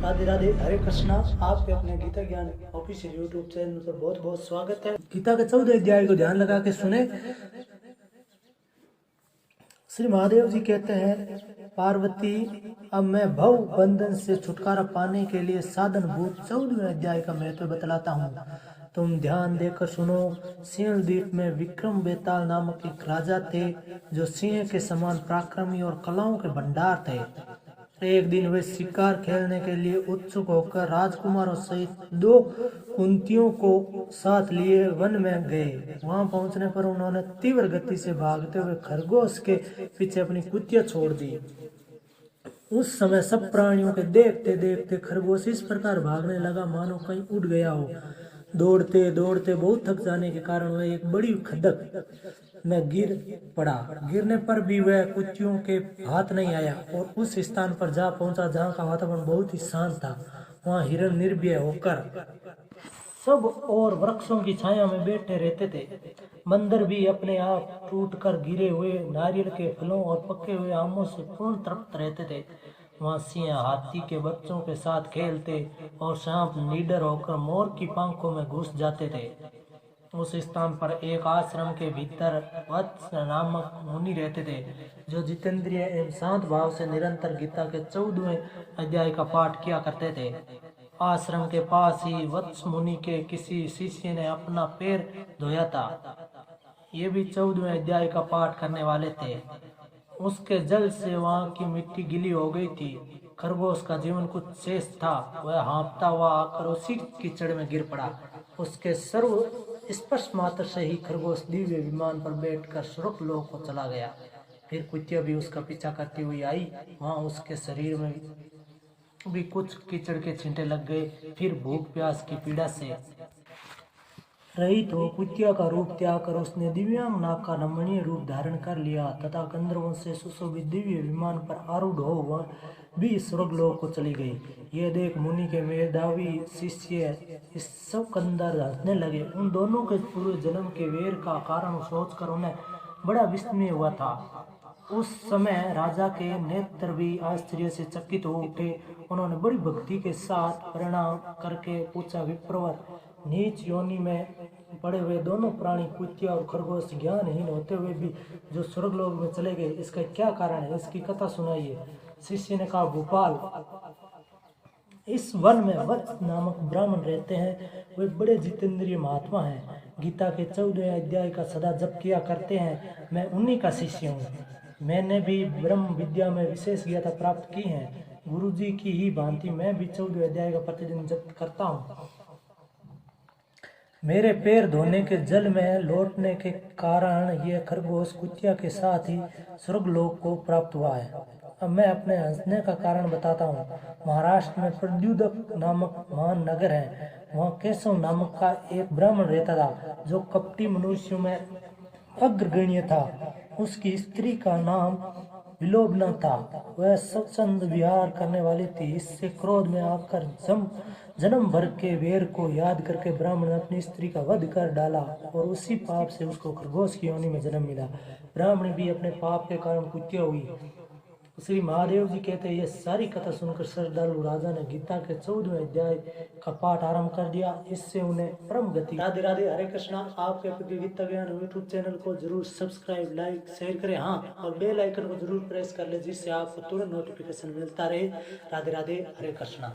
राधे राधे, हरे कृष्णा। आपके अपने गीता ज्ञान ऑफिशियल यूट्यूब चैनल पर बहुत बहुत स्वागत है। गीता के 14 अध्याय को ध्यान लगा के सुने। श्री महादेव जी कहते हैं, पार्वती अब मैं भव बंधन से छुटकारा पाने के लिए साधन भूत 14वें अध्याय का महत्व बतलाता हूँ। तुम ध्यान देकर सुनो। सिंह द्वीप में विक्रम बेताल नामक एक राजा थे जो सिंह के समान पराक्रमी और कलाओं के भंडार थे। एक दिन वे शिकार खेलने के लिए उत्सुक होकर राजकुमारों सहित 2 कुंतियों को साथ लिए वन में गए। वहां पहुंचने पर उन्होंने तीव्र गति से भागते हुए खरगोश के पीछे अपनी कुतिया छोड़ दी। उस समय सब प्राणियों के देखते देखते खरगोश इस प्रकार भागने लगा मानो कहीं उड़ गया हो। दौड़ते दौड़ते बहुत थक जाने के कारण वह एक बड़ी खड्डक में गिर पड़ा। गिरने पर भी वह कुतियों के हाथ नहीं आया और उस स्थान पर जा पहुंचा जहां का वातावरण बहुत ही शांत था। वहां हिरण निर्भय होकर सब और वृक्षों की छाया में बैठे रहते थे। बंदर भी अपने आप टूटकर गिरे हुए नारियल के फलों और पके हुए आमों से पूर्ण तृप्त रहते थे। वहां सिंह हाथी के बच्चों के साथ खेलते और सांप निडर होकर मोर की पंखों में घुस जाते थे। उस स्थान पर एक आश्रम के भीतर वत्स नामक मुनि रहते थे जो जितेंद्रिय एवं शांत भाव से निरंतर गीता के 14वें अध्याय का पाठ किया करते थे। आश्रम के पास ही वत्स मुनि के किसी शिष्य ने अपना पैर धोया था। ये भी 14वें अध्याय का पाठ करने वाले थे। उसके जल से वहां की मिट्टी गीली हो गई थी। खरगोश का जीवन कुछ शेष था। वह हाँफता हुआ आकर उसी कीचड़ में गिर पड़ा। उसके सर्व स्पर्श मात्र से ही खरगोश दिव्य विमान पर बैठकर स्वर्ग लोक को चला गया। फिर कुतिया भी उसका पीछा करती हुई आई। वहां उसके शरीर में भी कुछ कीचड़ के छींटे लग गए। फिर भूख प्यास की पीड़ा से रहित हो कुतिया का रूप त्याग कर उसने दिव्यांग नाग का रमणीय रूप धारण कर लिया तथा गंधर्वों से सुशोभित दिव्य विमान पर आरूढ़ हो वह भी स्वर्गलोक को चली गई। यह देख मुनि के मेधावी शिष्य इस अंदर हंसने लगे। उन दोनों के पूर्व जन्म के वेर का कारण सोचकर उन्हें बड़ा विस्मय हुआ था। उस समय राजा के नेत्र भी आश्चर्य से चकित हो उठे। उन्होंने बड़ी भक्ति के साथ प्रणाम करके पूछा, विप्रवर, नीच योनि में पड़े हुए दोनों प्राणी कुतिया और खरगोश ज्ञानहीन होते हुए भी जो स्वर्गलोक में चले गए, इसका क्या कारण है? इसकी कथा सुनाइए। शिष्य ने कहा, गोपाल, इस वन में वत्स नामक ब्राह्मण रहते हैं। वे बड़े जितेंद्रिय महात्मा हैं। गीता के 14वें अध्याय का सदा जप किया करते हैं। मैं उन्हीं का शिष्य हूँ। मैंने भी ब्रह्म विद्या में विशेष ज्ञता प्राप्त की है। गुरु जी की ही भांति मैं भी 14वें अध्याय का प्रतिदिन जप करता हूँ। मेरे पैर धोने के जल में लौटने के कारण यह खरगोश कुतिया के साथ ही स्वर्गलोक को प्राप्त हुआ है। अब मैं अपने हंसने का कारण बताता हूँ। महाराष्ट्र में प्रद्युदक नामक महान नगर है। वहाँ केशव नामक का एक ब्राह्मण रहता था जो कपटी मनुष्यों में अग्रगण्य था। उसकी स्त्री का नाम विलोबना था। वह स्वच्छंद विहार करने वाली थी। इससे क्रोध में आकर जन्म भर के वेर को याद करके ब्राह्मण ने अपनी स्त्री का वध कर डाला और उसी पाप से उसको खरगोश की योनि में जन्म मिला। ब्राह्मण भी अपने पाप के कारण कुतिया हुई। श्री महादेव जी कहते हैं, यह सारी कथा सुनकर श्रद्धालु राजा ने गीता के 14वें अध्याय का पाठ आरंभ कर दिया। इससे उन्हें परम गति। राधे राधे, हरे कृष्णा। आपके अपने गीता ज्ञान यूट्यूब चैनल को जरूर सब्सक्राइब, लाइक, शेयर करें। हाँ, और बेल आइकन को जरूर प्रेस कर ले जिससे आपको तुरंत नोटिफिकेशन मिलता रहे। राधे राधे, हरे कृष्णा।